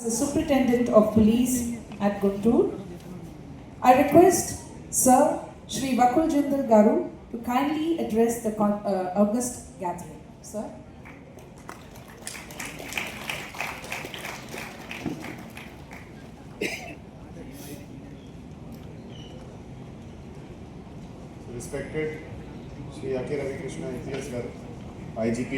the Superintendent of Police at Guntu. I request Sir Shri Vakul Jindal Garu to kindly address the August gathering. Sir. Respected Shri A.K. Ravi Krishna IPS Garu, IGP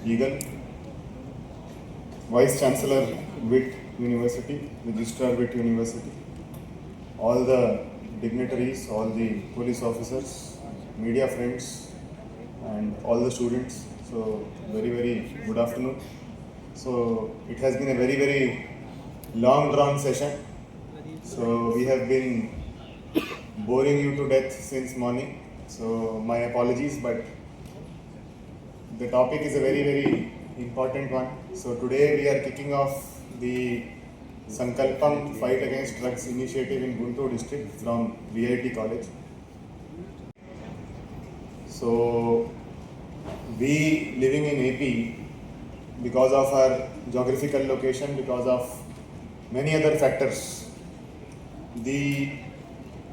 Eagle, Vice Chancellor WIT University, Registrar WIT University, all the dignitaries, all the police officers, media friends, and all the students. So very good afternoon. So it has been a very long drawn session. So we have been boring you to death since morning. So my apologies, but the topic is a very important one. So today we are kicking off the Sankalpam Fight Against Drugs initiative in Guntu district from VIT College. So we living in AP, because of our geographical location, because of many other factors, the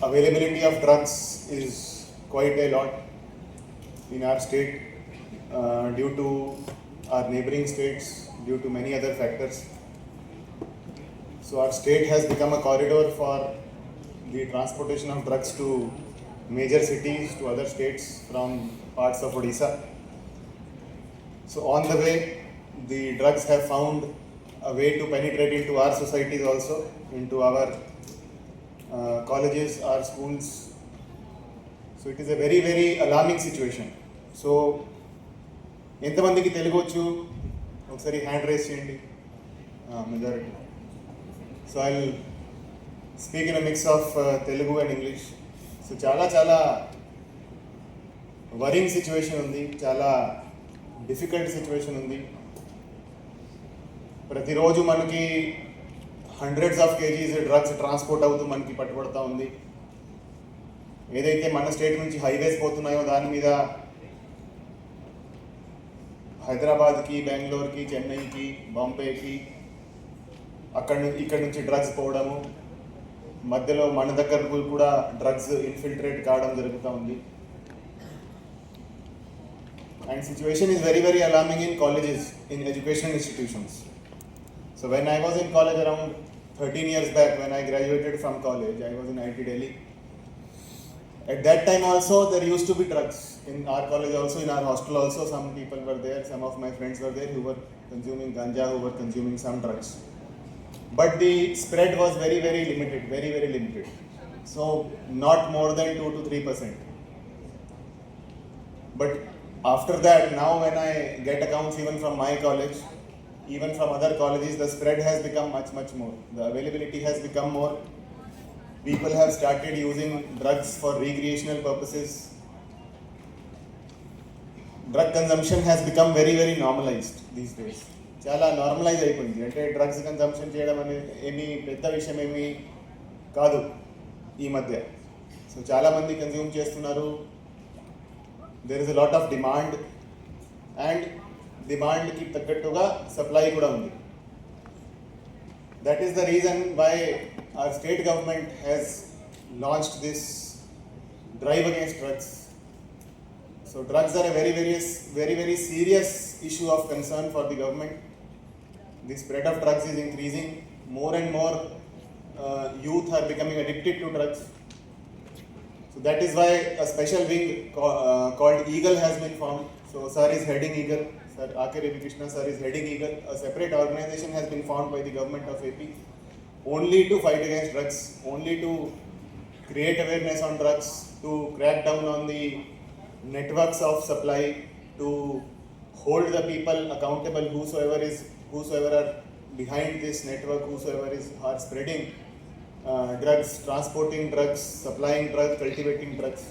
availability of drugs is quite a lot in our state due to our neighboring states, due to many other factors. So our state has become a corridor for the transportation of drugs to major cities, to other states from parts of Odisha. So on the way, the drugs have found a way to penetrate into our societies also, into our colleges, our schools. So it is a very alarming situation. So ఎంతమందికి తెలుగు వచ్చు ఒకసారి hand race చేయండి. Majority. So I will speak in a mix of Telugu and English. So చాలా worrying situation ఉంది, చాలా difficult situation ఉంది. ప్రతిరోజు మనకి hundreds of kgs drugs transport అవుతూ మనకి పట్టుబడుతూ ఉంది. ఏదైతే మన స్టేట్ నుంచి హైవేస్ పోతున్నాయో దాని మీద హైదరాబాద్కి, బెంగళూరుకి, చెన్నైకి, బాంబేకి ఇక్కడ నుంచి డ్రగ్స్ పోవడము, మధ్యలో మన దగ్గర కూడా డ్రగ్స్ ఇన్ఫిల్ట్రేట్ కావడం జరుగుతూ ఉంది. And situation is very alarming in colleges, in educational institutions. So when I was in college around 13 years back, when I graduated from college, I was in IT Delhi. At that time also there used to be drugs in our college also, in our hostel also. Some people were there, some of my friends were there who were consuming ganja, who were consuming some drugs. But the spread was very limited, very limited. So not more than 2 to 3%. But after that, now when I get accounts even from my college, even from other colleges, the spread has become much more. The availability has become more. People have started using drugs for recreational purposes. Drug consumption has become very normalized these days. చాలా normalise అయిపోయింది. అంటే drugs consumption చేయడం అనేది ఏమీ పెద్ద విషయం ఏమీ కాదు ఈ మధ్య. సో చాలామంది కన్జ్యూమ్ చేస్తున్నారు. There is a lot of demand and డిమాండ్కి తగ్గట్టుగా సప్లై కూడా ఉంది. That is the reason why our state government has launched this drive against drugs. So drugs are a very serious issue of concern for the government. The spread of drugs is increasing. More and more youth are becoming addicted to drugs. So that is why a special wing called Eagle has been formed. So sir is heading Eagle. Sir A.K. Ravi Krishna sir is heading Eagle. A separate organization has been formed by the government of AP. Only to fight against drugs, only to create awareness on drugs, to crack down on the networks of supply, to hold the people accountable, whosoever are behind this network, whosoever are spreading drugs, transporting drugs, supplying drugs, cultivating drugs.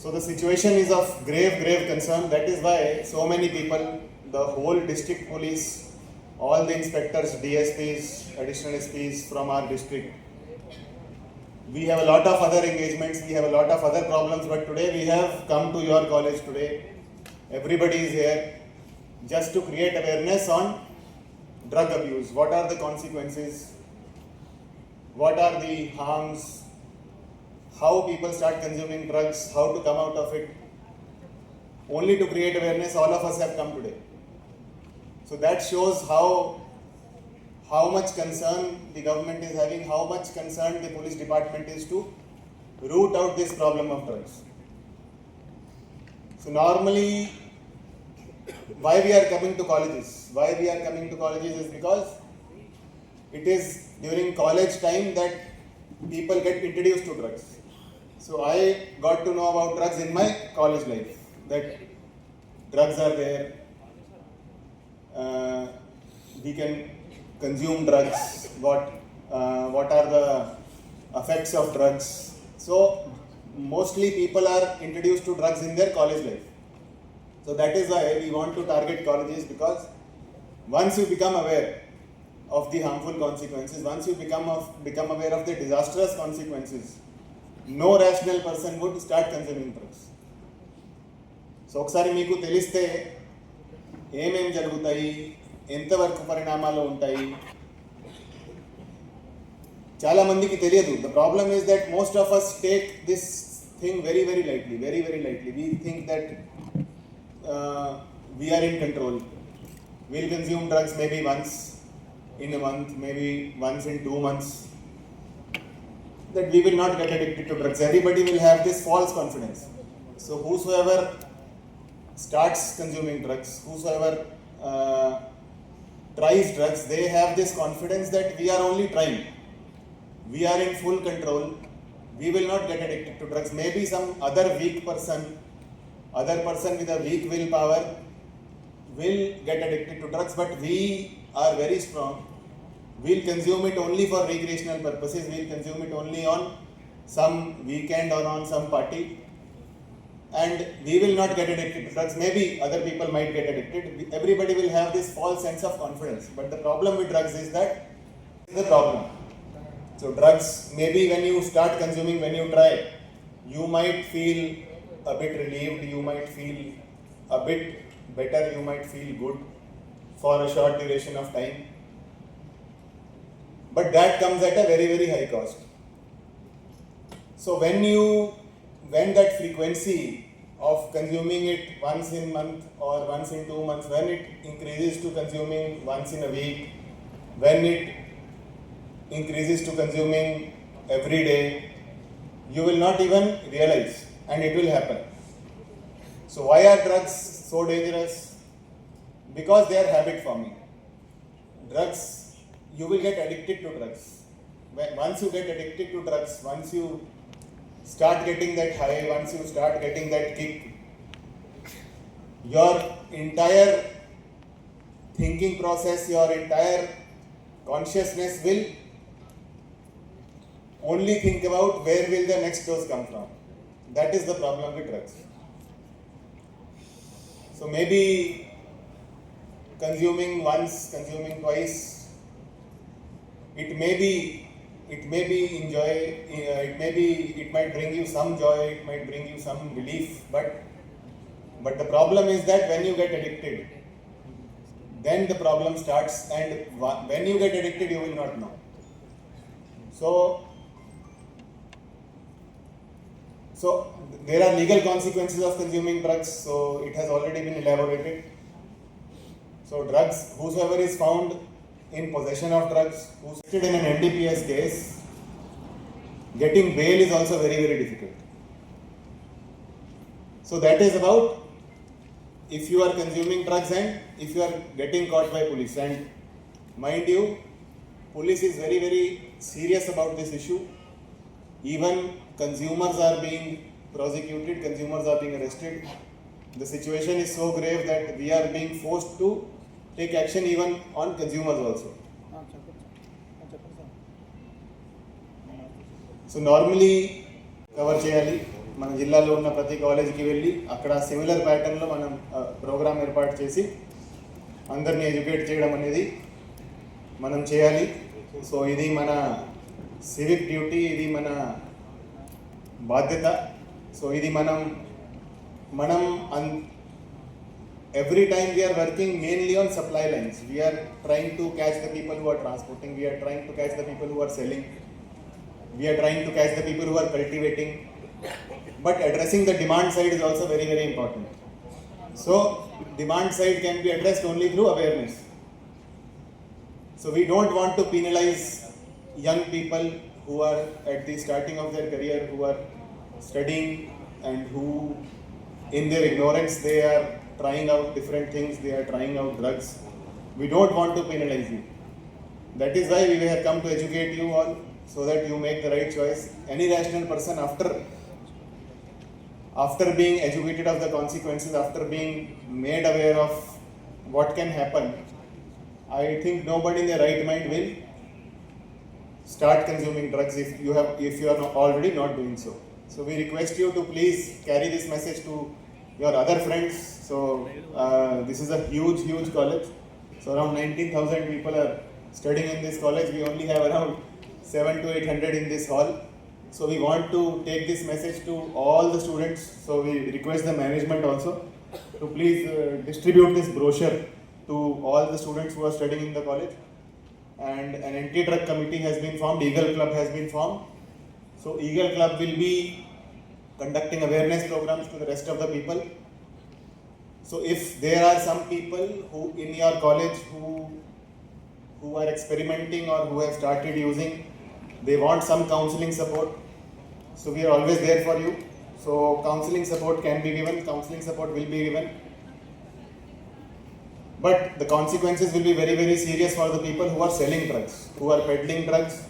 So the situation is of grave concern. That is why so many people, the whole district police, all the inspectors, DSPs, additional SPs from our district, we have a lot of other engagements, we have a lot of other problems, but today we have come to your college today. Everybody is here just to create awareness on drug abuse? What are the consequences? What are the harms? How people start consuming drugs? How to come out of it? Only to create awareness, all of us have come today. So that shows how much concern the government is having, how much concern the police department is to root out this problem of drugs. So normally, why we are coming to colleges? Why we are coming to colleges is because it is during college time that people get introduced to drugs. So I got to know about drugs in my college life, that drugs are there, we can consume drugs, what are the effects of drugs. So mostly people are introduced to drugs in their college life. So that is why we want to target colleges, because once you become aware of the harmful consequences, once you become aware of the disastrous consequences, no rational person would start consuming drugs. So ఒకసారి మీకు తెలిస్తే ఏమేం జరుగుతాయి, ఎంతవరకు పరిణామాలు ఉంటాయి, చాలా మందికి తెలియదు. The problem is that most of us take this thing very very lightly. We think that we are in control. We'll consume drugs maybe once in a month, maybe once in 2 months. That we will not get addicted to drugs. Everybody will have this false confidence. So whosoever starts consuming drugs, whosoever tries drugs, they have this confidence that we are only trying. We are in full control. We will not get addicted to drugs. Maybe some other person with a weak willpower will get addicted to drugs, but we are very strong. We'll consume it only for recreational purposes. We'll consume it only on some weekend or on some party, and we will not get addicted to drugs. Maybe other people might get addicted. Everybody will have this false sense of confidence. But the problem with drugs is that the problem. So drugs, maybe when you start consuming, when you try, you might feel a bit relieved, you might feel a bit better, you might feel good for a short duration of time. But that comes at a very, very high cost. So when that frequency of consuming it once in a month or once in 2 months, when it increases to consuming once in a week, when it increases to consuming every day, you will not even realize, and it will happen. So why are drugs so dangerous? Because they are habit forming. Drugs, you will get addicted to drugs. Once you get addicted to drugs, once you start getting that high, once you start getting that kick, your entire thinking process, your entire consciousness will only think about where will the next dose come from. That is the problem with drugs. So maybe consuming once, consuming twice, it may be enjoy, it might bring you some joy, it might bring you some relief, but the problem is that when you get addicted, then the problem starts, and when you get addicted, you will not know. So there are legal consequences of consuming drugs, so it has already been elaborated. So drugs, whosoever is found in possession of drugs, who's acted in an NDPS case, getting bail is also very, very difficult. So that is about if you are consuming drugs and if you are getting caught by police. And mind you, police is very, very serious about this issue. Even consumers are being prosecuted, consumers are being arrested. The situation is so grave that we are being forced to take action even on consumers also. So normally cover చేయాలి, మన జిల్లాలో ఉన్న ప్రతి కాలేజీకి వెళ్ళి అక్కడ similar ప్యాటర్న్లో మనం ప్రోగ్రామ్ ఏర్పాటు చేసి అందరినీ ఎడ్యుకేట్ చేయడం అనేది మనం చేయాలి. సో ఇది మన సివిక్ డ్యూటీ, ఇది మన బాధ్యత. సో ఇది మనం every time we are working mainly on supply lines. We are trying to catch the people who are transporting, we are trying to catch the people who are selling, we are trying to catch the people who are cultivating, but addressing the demand side is also very, very important. So demand side can be addressed only through awareness. So we don't want to penalize young people who are at the starting of their career, who are studying and who in their ignorance they are trying out different things, they are trying out drugs. We don't want to penalize you. That is why we have come to educate you all so that you make the right choice. Any rational person after being educated of the consequences, after being made aware of what can happen, I think nobody in their right mind will start consuming drugs if you are not already not doing so. So we request you to please carry this message to your other friends. So this is a huge college. So around 19,000 people are studying in this college. We only have around 700 to 800 in this hall. So we want to take this message to all the students. So we request the management also to please distribute this brochure to all the students who are studying in the college. And an anti-drug committee has been formed, Eagle Club has been formed. So Eagle Club will be conducting awareness programs to the rest of the people. So if there are some people who in your college who are experimenting or who have started using, they want some counseling support. So we are always there for you. So counseling support can be given, counseling support will be given. But the consequences will be very, very serious for the people who are selling drugs, who are peddling drugs.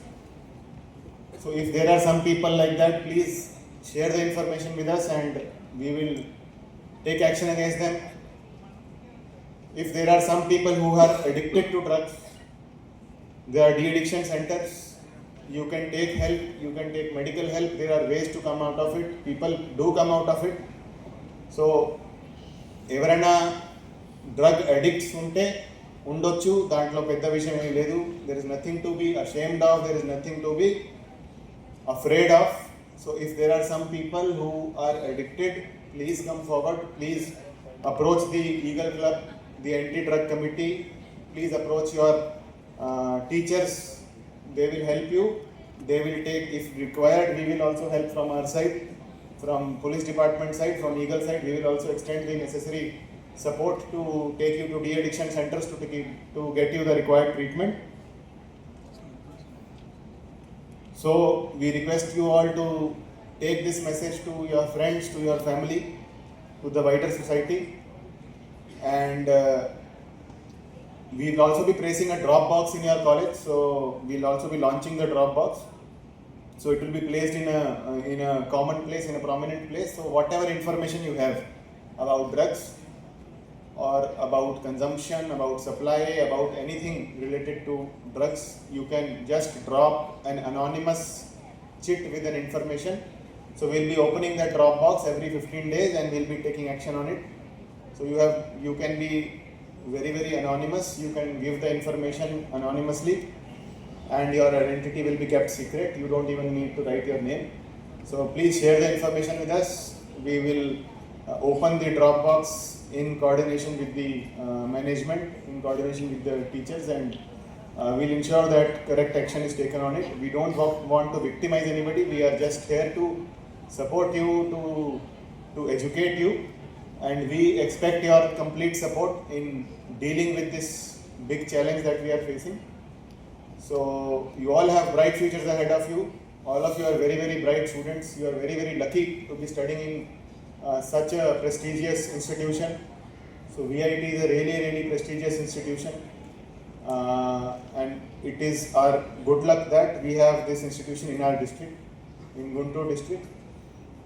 So if there are some people like that, please share the information with us and we will take action against them. If there are some people who are addicted to drugs, there are de-addiction centers. You can take help, you can take medical help. There are ways to come out of it. People do come out of it. So ఎవరైనా drug addicts ఉంటే ఉండొచ్చు, దాంట్లో పెద్ద విషయం ఏమీ లేదు. There is nothing to be ashamed of, there is nothing to be afraid of. So if there are some people who are addicted, please come forward, please approach the Eagle Club, the anti-drug committee, please approach your teachers, they will help you, they will take, if required, we will also help from our side, from police department side, from Eagle side, we will also extend the necessary support to take you to de-addiction centers to get you the required treatment. So we request you all to take this message to your friends, to your family, to the wider society, and we will also be placing a drop box in your college. So we will also be launching the drop box. So it will be placed in a common place, in a prominent place. So whatever information you have about drugs or about consumption, about supply, about anything related to drugs, you can just drop an anonymous chit with an information. So we'll be opening that drop box every 15 days and we'll be taking action on it. So you can be very, very anonymous. You can give the information anonymously and your identity will be kept secret. You don't even need to write your name. So please share the information with us. We will open the drop box in coordination with the management, in coordination with the teachers, and we'll ensure that correct action is taken on it. We don't want to victimize anybody. We are just here to support you, to educate you, and we expect your complete support in dealing with this big challenge that we are facing. So you all have bright futures ahead of you. All of you are very, very bright students. You are very, very lucky to be studying in such a prestigious institution. So VIT is a really, really prestigious institution, and it is our good luck that we have this institution in our district, in Guntu district.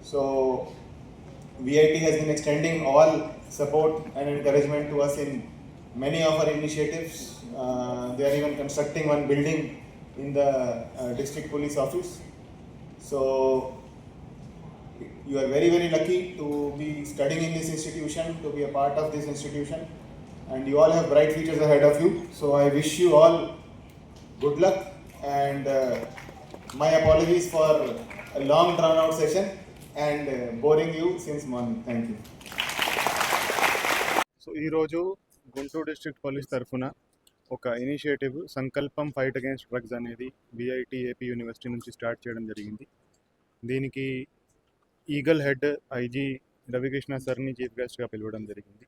So VIT has been extending all support and encouragement to us in many of our initiatives. They are even constructing one building in the district police office. So you are very, very lucky to be studying in this institution, to be a part of this institution, and you all have bright futures ahead of you. So I wish you all good luck, and my apologies for a long drawn out session and boring you since morning. Thank you. So so ఈరోజు Guntur district police తరఫున ఒక initiative సంకల్పం fight against drugs అనేది VIT AP university నుంచి start చేయడం జరిగింది. దీనికి eagle head IG Ravikrishna సార్ని చీఫ్ గెస్ట్గా పిలవడం జరిగింది.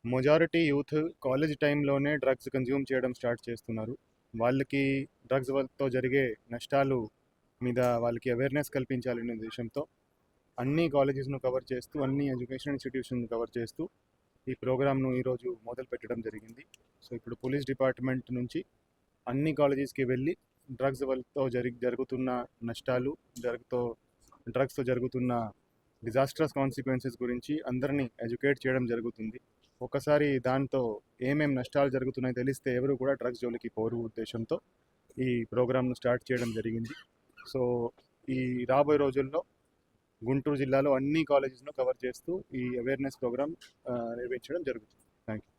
మెజారిటీ యూత్ కాలేజ్ టైంలోనే డ్రగ్స్ కన్జ్యూమ్ చేయడం స్టార్ట్ చేస్తున్నారు. వాళ్ళకి డ్రగ్స్ వల్లతో జరిగే నష్టాలు మీద వాళ్ళకి అవేర్నెస్ కల్పించాలనే ఉద్దేశంతో అన్ని కాలేజెస్ను కవర్ చేస్తూ అన్ని ఎడ్యుకేషన్ ఇన్స్టిట్యూషన్ను కవర్ చేస్తూ ఈ ప్రోగ్రామ్ను ఈరోజు మొదలు పెట్టడం జరిగింది. సో ఇప్పుడు పోలీస్ డిపార్ట్మెంట్ నుంచి అన్ని కాలేజెస్కి వెళ్ళి డ్రగ్స్ వల్లతో జరుగుతున్న నష్టాలు, డ్రగ్స్తో జరుగుతున్న డిజాస్ట్రస్ కాన్సిక్వెన్సెస్ గురించి అందరినీ ఎడ్యుకేట్ చేయడం జరుగుతుంది. ఒకసారి దాంతో ఏమేం నష్టాలు జరుగుతున్నాయో తెలిస్తే ఎవరు కూడా డ్రగ్స్ జోలికి పోరు ఉద్దేశంతో ఈ ప్రోగ్రామ్ను స్టార్ట్ చేయడం జరిగింది. సో ఈ రాబోయే రోజుల్లో గుంటూరు జిల్లాలో అన్ని కాలేజెస్ను కవర్ చేస్తూ ఈ అవేర్నెస్ ప్రోగ్రామ్ నిర్వహించడం జరుగుతుంది. Thank you.